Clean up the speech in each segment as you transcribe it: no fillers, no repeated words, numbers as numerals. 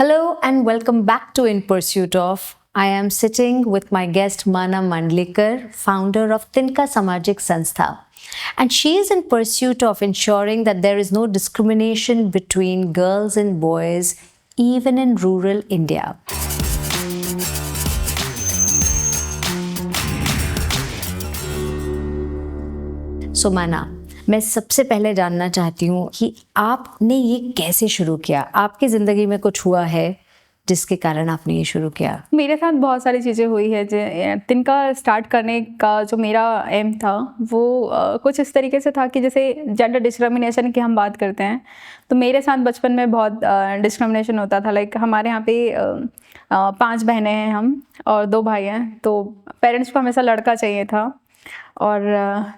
Hello and welcome back to In Pursuit of. I am sitting with my guest Mana Mandlikar, founder of Tinka Samajik Sanstha. And she is in pursuit of ensuring that there is no discrimination between girls and boys, even in rural India. So Mana, मैं सबसे पहले जानना चाहती हूँ कि आपने ये कैसे शुरू किया? आपकी ज़िंदगी में कुछ हुआ है जिसके कारण आपने ये शुरू किया? मेरे साथ बहुत सारी चीज़ें हुई है। तिनका स्टार्ट करने का जो मेरा एम था वो कुछ इस तरीके से था कि जैसे जेंडर डिस्क्रिमिनेशन की हम बात करते हैं तो मेरे साथ बचपन में बहुत डिस्क्रिमिनेशन होता था। लाइक हमारे यहाँ पे 5 बहनें हैं हम और 2 भाई हैं, तो पेरेंट्स को हमेशा लड़का चाहिए था और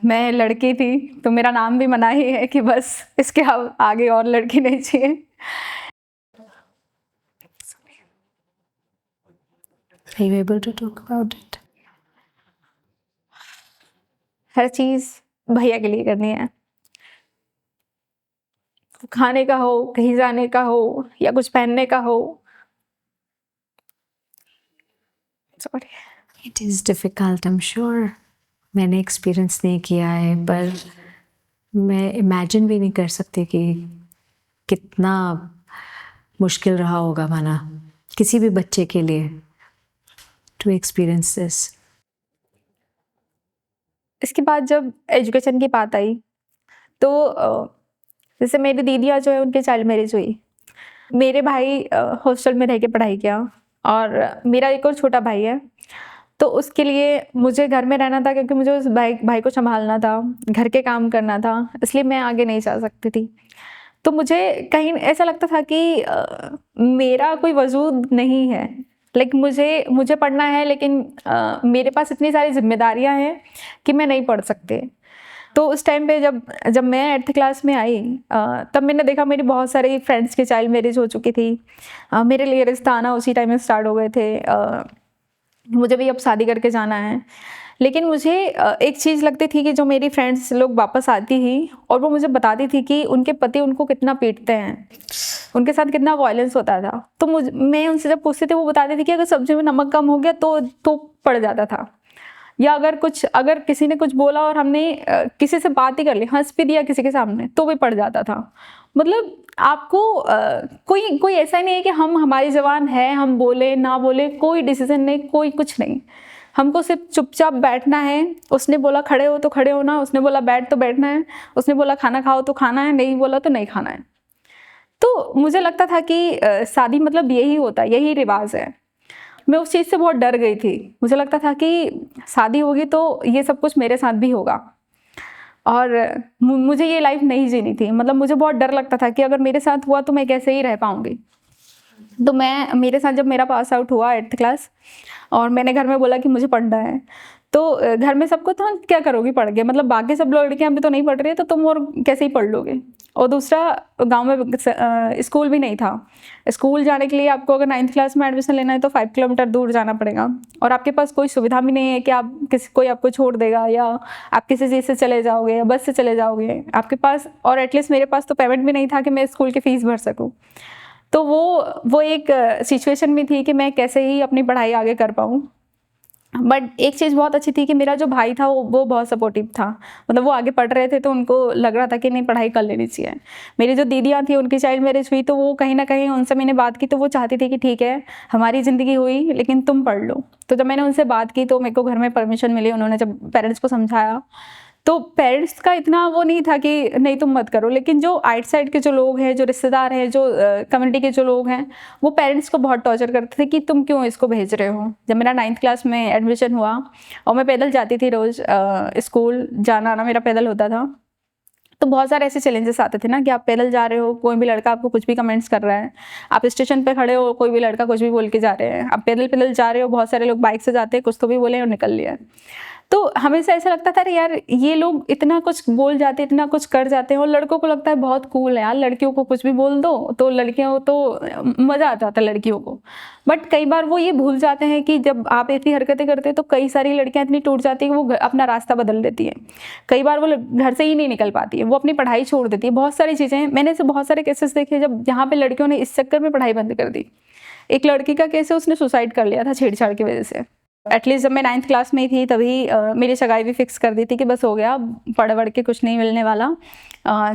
मैं लड़की थी, तो मेरा नाम भी मना ही है कि बस इसके आगे और लड़की नहीं चाहिए। Are you able to talk about it? हर चीज़ भैया के लिए करनी है, खाने का हो, कहीं जाने का हो या कुछ पहनने का हो। Sorry, It is difficult, I'm sure. मैंने एक्सपीरियंस नहीं किया है, पर मैं इमेजिन भी नहीं कर सकती कि कितना मुश्किल रहा होगा माना किसी भी बच्चे के लिए टू एक्सपीरियंस दिस। इसके बाद जब एजुकेशन की बात आई तो जैसे मेरी दीदियाँ जो है उनकी चाइल्ड मैरिज हुई, मेरे भाई हॉस्टल में रह के पढ़ाई किया और मेरा एक और छोटा भाई है, तो उसके लिए मुझे घर में रहना था क्योंकि मुझे उस भाई को संभालना था, घर के काम करना था, इसलिए मैं आगे नहीं जा सकती थी। तो मुझे कहीं ऐसा लगता था कि मेरा कोई वजूद नहीं है। लाइक मुझे पढ़ना है, लेकिन मेरे पास इतनी सारी जिम्मेदारियां हैं कि मैं नहीं पढ़ सकते। तो उस टाइम पे जब मैं 8th क्लास में आई तब मैंने देखा मेरी बहुत सारी फ्रेंड्स की चाइल्ड मैरिज हो चुकी थी। मेरे लिए रिश्ता आना उसी टाइम में स्टार्ट हो गए थे। मुझे भी अब शादी करके जाना है, लेकिन मुझे एक चीज़ लगती थी कि जो मेरी फ्रेंड्स लोग वापस आती थी और वो मुझे बताती थी कि उनके पति उनको कितना पीटते हैं, उनके साथ कितना वायलेंस होता था। तो मैं उनसे जब पूछती थी वो बताती थी कि अगर सब्जी में नमक कम हो गया तो पड़ जाता था, या अगर किसी ने कुछ बोला और हमने किसी से बात ही कर ली, हंस भी दिया किसी के सामने, तो भी पड़ जाता था। मतलब आपको कोई ऐसा ही नहीं है कि हमारी ज़बान है, हम बोले ना बोले, कोई डिसीजन नहीं, कोई कुछ नहीं। हमको सिर्फ चुपचाप बैठना है। उसने बोला खड़े हो तो खड़े होना, उसने बोला बैठ तो बैठना है, उसने बोला खाना खाओ तो खाना है, नहीं बोला तो नहीं खाना है। तो मुझे लगता था कि शादी मतलब यही होता है, यही रिवाज है। मैं उस चीज़ से बहुत डर गई थी। मुझे लगता था कि शादी होगी तो ये सब कुछ मेरे साथ भी होगा और मुझे ये लाइफ नहीं जीनी थी। मतलब मुझे बहुत डर लगता था कि अगर मेरे साथ हुआ तो मैं कैसे ही रह पाऊँगी। तो मेरे साथ जब मेरा पास आउट हुआ 8th क्लास और मैंने घर में बोला कि मुझे पढ़ना है, तो घर में सबको तो क्या करोगी पढ़ के, मतलब बाकी सब लड़कियां भी तो नहीं पढ़ रही, तो तुम और कैसे ही पढ़ लोगे। और दूसरा, गांव में स्कूल भी नहीं था। स्कूल जाने के लिए आपको अगर 9th क्लास में एडमिशन लेना है तो 5 किलोमीटर दूर जाना पड़ेगा और आपके पास कोई सुविधा भी नहीं है कि कोई आपको छोड़ देगा या आप किसी चीज़ से चले जाओगे या बस से चले जाओगे आपके पास। और एटलीस्ट मेरे पास तो पेमेंट भी नहीं था कि मैं स्कूल की फ़ीस भर सकूँ। तो वो एक सिचुएशन में थी कि मैं कैसे ही अपनी पढ़ाई आगे कर पाऊँ। बट एक चीज़ बहुत अच्छी थी कि मेरा जो भाई था वो बहुत सपोर्टिव था। मतलब वो आगे पढ़ रहे थे तो उनको लग रहा था कि नहीं, पढ़ाई कर लेनी चाहिए। मेरी जो दीदियाँ थी उनकी चाइल्ड मैरिज हुई, तो वो कहीं ना कहीं उनसे मैंने बात की तो वो चाहती थी कि ठीक है हमारी ज़िंदगी हुई लेकिन तुम पढ़ लो। तो जब मैंने उनसे बात की तो मेरे को घर में परमिशन मिली। उन्होंने जब पेरेंट्स को समझाया तो पेरेंट्स का इतना वो नहीं था कि नहीं तुम मत करो, लेकिन जो आउटसाइड के जो लोग हैं, जो रिश्तेदार हैं, जो कम्युनिटी के जो लोग हैं, वो पेरेंट्स को बहुत टॉर्चर करते थे कि तुम क्यों इसको भेज रहे हो। जब मेरा 9th क्लास में एडमिशन हुआ और मैं पैदल जाती थी, रोज़ स्कूल जाना आना मेरा पैदल होता था, तो बहुत सारे ऐसे चैलेंजेस आते थे ना कि आप पैदल जा रहे हो, कोई भी लड़का आपको कुछ भी कमेंट्स कर रहा है, आप स्टेशन पे खड़े हो, कोई भी लड़का कुछ भी बोल के जा रहे हैं, आप पैदल जा रहे हो, बहुत सारे लोग बाइक से जाते हैं, कुछ तो भी बोले और निकल लिया। तो हमेशा ऐसा लगता था यार ये लोग इतना कुछ बोल जाते, इतना कुछ कर जाते हैं और लड़कों को लगता है बहुत कूल है यार, लड़कियों को कुछ भी बोल दो तो लड़कियों तो मज़ा आ जाता है लड़कियों को। बट कई बार वो ये भूल जाते हैं कि जब आप ऐसी हरकतें करते हैं तो कई सारी लड़कियां इतनी टूट जाती है कि वो अपना रास्ता बदल देती है। कई बार वो घर से ही नहीं निकल पाती है, वो अपनी पढ़ाई छोड़ देती है। बहुत सारी चीज़ें मैंने ऐसे बहुत सारे केसेस देखे जब जहाँ पे लड़कियों ने इस चक्कर में पढ़ाई बंद कर दी एक लड़की का केस है, उसने सुसाइड कर लिया था छेड़छाड़ की वजह से। एटलीस्ट जब मैं 9th क्लास में ही थी तभी मेरी सगाई भी फिक्स कर दी थी कि बस हो गया, पढ़ बढ़ के कुछ नहीं मिलने वाला।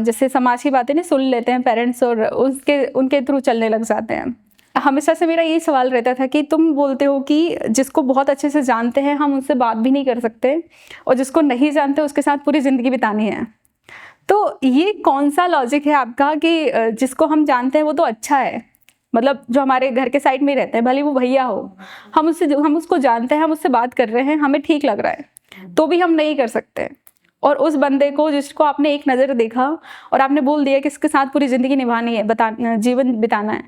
जैसे समाज की बातें नहीं सुन लेते हैं पेरेंट्स और उनके थ्रू चलने लग जाते हैं। हमेशा से मेरा यही सवाल रहता था कि तुम बोलते हो कि जिसको बहुत अच्छे से जानते हैं हम उनसे बात भी नहीं कर सकते, और जिसको नहीं जानते उसके साथ पूरी ज़िंदगी बितानी है। तो ये कौन सा लॉजिक है आपका कि जिसको हम जानते हैं वो तो अच्छा है, मतलब जो हमारे घर के साइड में रहते हैं, भले वो भैया हो, हम उसको जानते हैं, हम उससे बात कर रहे हैं, हमें ठीक लग रहा है, तो भी हम नहीं कर सकते। और उस बंदे को जिसको आपने एक नज़र देखा और आपने बोल दिया कि इसके साथ पूरी ज़िंदगी निभानी है, जीवन बिताना है,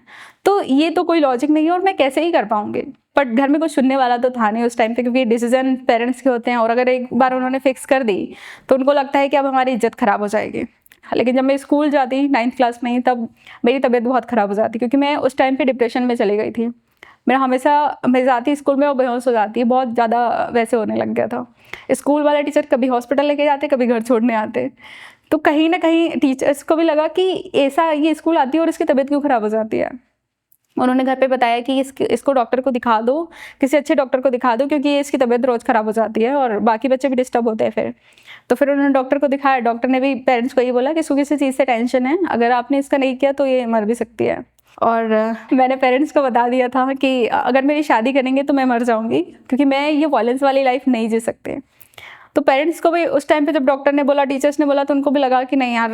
तो ये तो कोई लॉजिक नहीं है और मैं कैसे ही कर पाऊंगी। बट घर में कोई सुनने वाला तो था नहीं उस टाइम पे, क्योंकि डिसीजन पेरेंट्स के होते हैं, और अगर एक बार उन्होंने फिक्स कर दी तो उनको लगता है कि अब हमारी इज्जत ख़राब हो जाएगी। लेकिन जब मैं स्कूल जाती 9th क्लास में ही, तब मेरी तबीयत बहुत ख़राब हो जाती, क्योंकि मैं उस टाइम पे डिप्रेशन में चली गई थी। मेरा हमेशा, मैं जाती स्कूल में और बेहोश हो जाती, बहुत ज़्यादा वैसे होने लग गया था। स्कूल वाले टीचर कभी हॉस्पिटल लेके जाते, कभी घर छोड़ने आते, तो कहीं ना कहीं टीचर्स को भी लगा कि ऐसा ये स्कूल आती है और इसकी तबीयत क्यों ख़राब हो जाती है। उन्होंने घर पे बताया कि इसको डॉक्टर को दिखा दो, किसी अच्छे डॉक्टर को दिखा दो, क्योंकि ये इसकी तबीयत रोज़ ख़राब हो जाती है और बाकी बच्चे भी डिस्टर्ब होते हैं फिर। तो फिर उन्होंने डॉक्टर को दिखाया, डॉक्टर ने भी पेरेंट्स को ये बोला कि इसको किसी चीज़ से टेंशन है, अगर आपने इसका नहीं किया तो ये मर भी सकती है। और मैंने पेरेंट्स को बता दिया था कि अगर मेरी शादी करेंगे तो मैं मर जाऊँगी, क्योंकि मैं ये वायलेंस वाली लाइफ नहीं जी सकते। तो पेरेंट्स को भी उस टाइम पे जब डॉक्टर ने बोला, टीचर्स ने बोला, तो उनको भी लगा कि नहीं यार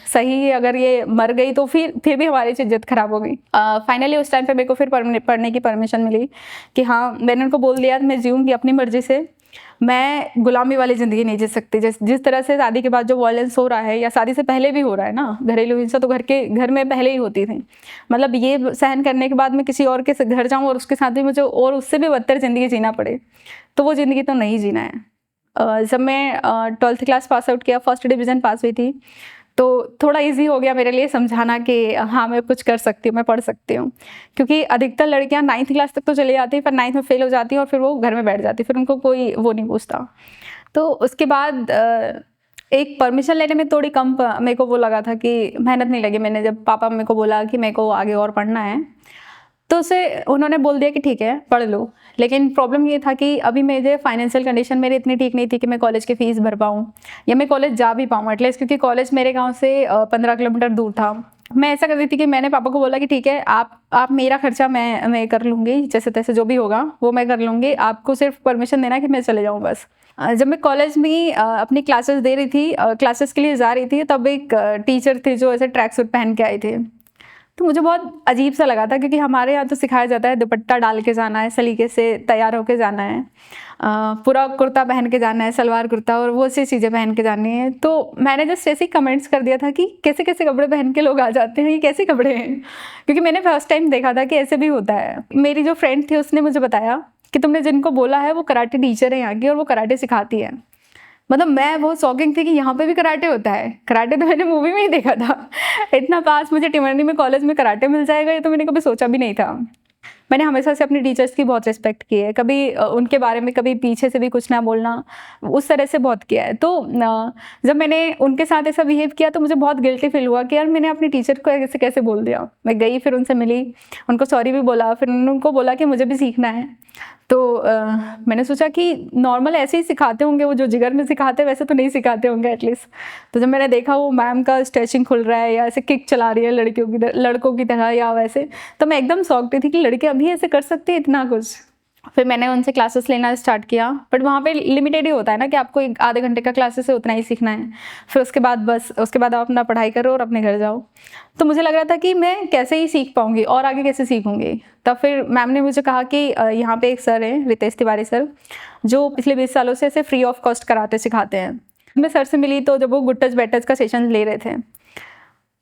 सही है, अगर ये मर गई तो फिर भी हमारी इज्जत खराब हो गई। फाइनली उस टाइम पे मेरे को फिर पढ़ने की परमिशन मिली कि हाँ, मैंने उनको बोल दिया मैं जीऊँगी अपनी मर्जी से, मैं गुलामी वाली ज़िंदगी नहीं जी सकती। जिस तरह से शादी के बाद जो वायलेंस हो रहा है, या शादी से पहले भी हो रहा है ना, घरेलू हिंसा तो घर में पहले ही होती थी, मतलब ये सहन करने के बाद मैं किसी और के घर जाऊँ और उसके साथ भी मुझे और उससे भी बदतर ज़िंदगी जीना पड़े, तो वो ज़िंदगी तो नहीं जीना है। जब मैं 12th क्लास पास आउट किया, फर्स्ट डिवीज़न पास हुई थी, तो थोड़ा इजी हो गया मेरे लिए समझाना कि हाँ मैं कुछ कर सकती हूँ, मैं पढ़ सकती हूँ। क्योंकि अधिकतर लड़कियाँ 9th क्लास तक तो चली जाती हैं, पर 9th में फेल हो जाती हैं और फिर वो घर में बैठ जाती, फिर उनको कोई वो नहीं पूछता। तो उसके बाद एक परमिशन लेने में थोड़ी कम मेरे को वो लगा था कि मेहनत नहीं लगी। मैंने जब पापा मेरे को बोला कि मेरे को आगे और पढ़ना है, तो उसे उन्होंने बोल दिया कि ठीक है पढ़ लो। लेकिन प्रॉब्लम ये था कि अभी मेरे फाइनेंशियल कंडीशन मेरी इतनी ठीक नहीं थी कि मैं कॉलेज की फ़ीस भर पाऊँ या मैं कॉलेज जा भी पाऊँ एटलीस्ट, क्योंकि कॉलेज मेरे गांव से 15 किलोमीटर दूर था। मैं ऐसा कर रही थी कि मैंने पापा को बोला कि ठीक है आप मेरा खर्चा मैं कर लूँगी, जैसे तैसे जो भी होगा वो मैं कर लूँगी, आपको सिर्फ परमिशन देना कि मैं चले जाऊँ बस। जब मैं कॉलेज में अपनी क्लासेस दे रही थी, क्लासेस के लिए जा रही थी, तब एक टीचर थे जो ऐसे ट्रैक सूट पहन के आए थे। तो मुझे बहुत अजीब सा लगा था, क्योंकि हमारे यहाँ तो सिखाया जाता है दुपट्टा डाल के जाना है, सलीके से तैयार होके जाना है, पूरा कुर्ता पहन के जाना है, सलवार कुर्ता, और वो सी चीज़ें पहन के जानी है। तो मैंने जस्ट ऐसे ही कमेंट्स कर दिया था कि कैसे कैसे कपड़े पहन के लोग आ जाते हैं, ये कैसे कपड़े हैं, क्योंकि मैंने फर्स्ट टाइम देखा था कि ऐसे भी होता है। मेरी जो फ्रेंड थी उसने मुझे बताया कि तुमने जिनको बोला है वो कराटे टीचर है यहाँ की और वो कराटे सिखाती है। मतलब मैं बहुत शॉकिंग थी कि यहाँ पे भी कराटे होता है। कराटे तो मैंने मूवी में ही देखा था, इतना पास मुझे टिमरनी में कॉलेज में कराटे मिल जाएगा ये तो मैंने कभी सोचा भी नहीं था। मैंने हमेशा से अपने टीचर्स की बहुत रिस्पेक्ट की है, कभी उनके बारे में कभी पीछे से भी कुछ ना बोलना, उस तरह से बहुत किया है। तो जब मैंने उनके साथ ऐसा बिहेव किया तो मुझे बहुत गिल्टी फील हुआ कि यार मैंने अपनी टीचर को ऐसे कैसे बोल दिया। मैं गई, फिर उनसे मिली, उनको सॉरी भी बोला, फिर उनको बोला कि मुझे भी सीखना है। तो मैंने सोचा कि नॉर्मल ऐसे ही सिखाते होंगे, वो जो जिगर में सिखाते हैं वैसे तो नहीं सिखाते होंगे एटलीस्ट। तो जब मैंने देखा वो मैम का स्ट्रेचिंग खुल रहा है या ऐसे किक चला रही है लड़कों की तरह या वैसे, तो मैं एकदम शॉक्ड थी कि लड़के अभी ऐसे कर सकते हैं इतना कुछ। फिर मैंने उनसे क्लासेस लेना स्टार्ट किया, बट वहाँ पे लिमिटेड ही होता है ना कि आपको आधे घंटे का क्लासेस है, उतना ही सीखना है। फिर उसके बाद आप अपना पढ़ाई करो और अपने घर जाओ। तो मुझे लग रहा था कि मैं कैसे ही सीख पाऊँगी और आगे कैसे सीखूँगी। तब फिर मैम ने मुझे कहा कि यहाँ पे एक सर हैं, रितेश तिवारी सर, जो पिछले 20 सालों से ऐसे फ्री ऑफ कॉस्ट कराते सिखाते हैं। मैं सर से मिली तो जब वो गुड टच बैड टच का सेशन ले रहे थे,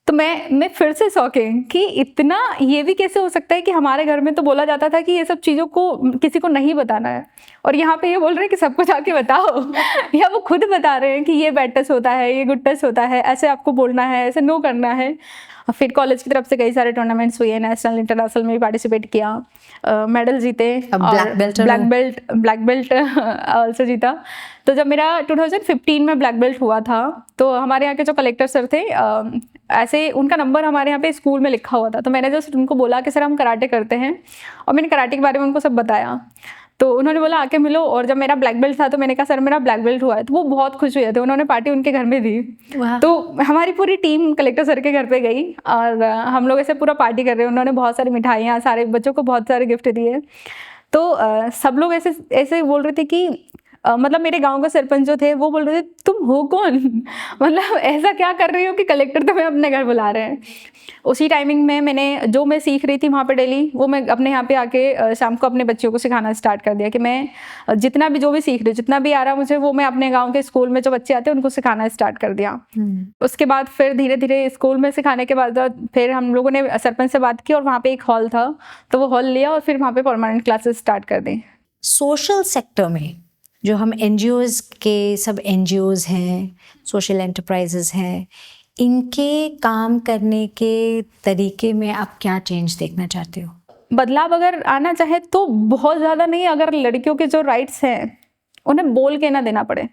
तो मैं फिर से शॉकिंग कि इतना ये भी कैसे हो सकता है कि हमारे घर में तो बोला जाता था कि ये सब चीज़ों को किसी को नहीं बताना है, और यहाँ पे ये बोल रहे हैं कि सबको जाके बताओ। या वो खुद बता रहे हैं कि ये बैड टच होता है, ये गुड टच होता है, ऐसे आपको बोलना है, ऐसे नो करना है। फिर कॉलेज की तरफ से कई सारे टूर्नामेंट्स हुए, नेशनल इंटरनेशनल में भी पार्टिसिपेट किया, मेडल जीते, ब्लैक बेल्ट ऑल्सो जीता। तो जब मेरा 2015 में ब्लैक बेल्ट हुआ था, तो हमारे यहाँ के जो कलेक्टर सर थे ऐसे उनका नंबर हमारे यहाँ पे स्कूल में लिखा हुआ था, तो मैंने जस्ट उनको बोला कि सर हम कराटे करते हैं, और मैंने कराटे के बारे में उनको सब बताया। तो उन्होंने बोला आके मिलो, और जब मेरा ब्लैक बेल्ट था तो मैंने कहा सर मेरा ब्लैक बेल्ट हुआ है, तो वो बहुत खुश हुए थे, उन्होंने पार्टी उनके घर में दी। वाह। तो हमारी पूरी टीम कलेक्टर सर के घर पे गई और हम लोग ऐसे पूरा पार्टी कर रहे हैं, उन्होंने बहुत सारी मिठाइयाँ, सारे बच्चों को बहुत सारे गिफ्ट दिए। तो सब लोग ऐसे ऐसे बोल रहे थे कि मतलब मेरे गांव का सरपंच जो थे वो बोल रहे थे तुम हो कौन, मतलब ऐसा क्या कर रही हो कि कलेक्टर तुम्हें अपने घर बुला रहे हैं। उसी टाइमिंग में मैंने जो मैं सीख रही थी वहाँ पे डेली, वो मैं अपने यहाँ पे आके शाम को अपने बच्चों को सिखाना स्टार्ट कर दिया कि मैं जितना भी जो भी सीख रही हूँ, जितना भी आ रहा मुझे, वो मैं अपने गाँव के स्कूल में जो बच्चे आते हैं उनको सिखाना स्टार्ट कर दिया। उसके बाद फिर धीरे धीरे स्कूल में सिखाने के बाद फिर हम लोगों ने सरपंच से बात की, और वहाँ पे एक हॉल था तो वो हॉल लिया और फिर वहाँ पे परमानेंट क्लासेस स्टार्ट कर दी। सोशल सेक्टर में जो हम एनजीओज के सब एनजीओज हैं, सोशल एंटरप्राइजेज हैं, इनके काम करने के तरीके में आप क्या चेंज देखना चाहते हो? बदलाव अगर आना चाहे तो बहुत ज़्यादा नहीं, अगर लड़कियों के जो राइट्स हैं उन्हें बोल के ना देना पड़े।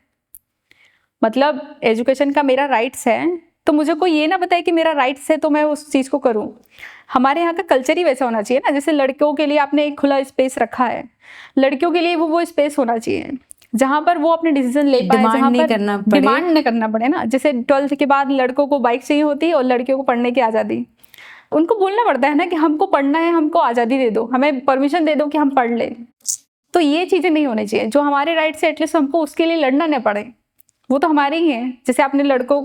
मतलब एजुकेशन का मेरा राइट्स है तो मुझे कोई ये ना बताए कि मेरा राइट्स है तो मैं उस चीज़ को करूं। हमारे यहाँ का कल्चर ही वैसा होना चाहिए ना, जैसे लड़कियों के लिए आपने एक खुला स्पेस रखा है, लड़कियों के लिए वो स्पेस होना चाहिए जहाँ पर वो अपने डिसीजन ले पाए, जहाँ पर डिमांड नहीं करना पड़े ना। जैसे 12th के बाद लड़कों को बाइक चाहिए होती और लड़कियों को पढ़ने की आज़ादी, उनको बोलना पड़ता है ना कि हमको पढ़ना है, हमको आज़ादी दे दो, हमें परमिशन दे दो कि हम पढ़ लें। तो ये चीज़ें नहीं होनी चाहिए। जो हमारे राइट्स है एटलीस्ट हमको उसके लिए लड़ना न पड़े, वो तो हमारे ही हैं। जैसे आपने लड़कों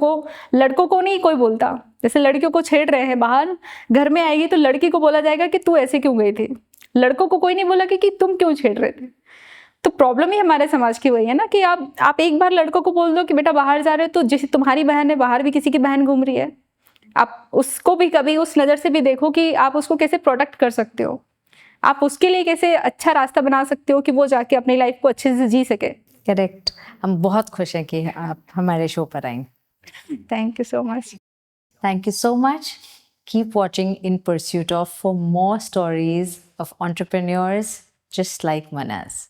को नहीं कोई बोलता, जैसे लड़कियों को छेड़ रहे हैं बाहर, घर में आएगी तो लड़की को बोला जाएगा कि तू ऐसे क्यों गई थी, लड़कों को कोई नहीं बोला कि तुम क्यों छेड़ रहे थे। तो प्रॉब्लम ही हमारे समाज की वही है ना कि आप एक बार लड़कों को बोल दो कि बेटा बाहर जा रहे हो, तो जैसे तुम्हारी बहन है बाहर भी किसी की बहन घूम रही है, आप उसको भी कभी उस नज़र से भी देखो कि आप उसको कैसे प्रोटेक्ट कर सकते हो, आप उसके लिए कैसे अच्छा रास्ता बना सकते हो कि वो जाके अपनी लाइफ को अच्छे से जी सके। करेक्ट। हम बहुत खुश हैं कि आप हमारे शो पर आएंगे। Thank you so much. Thank you so much. Keep watching In Pursuit of for more stories of entrepreneurs just like Manas.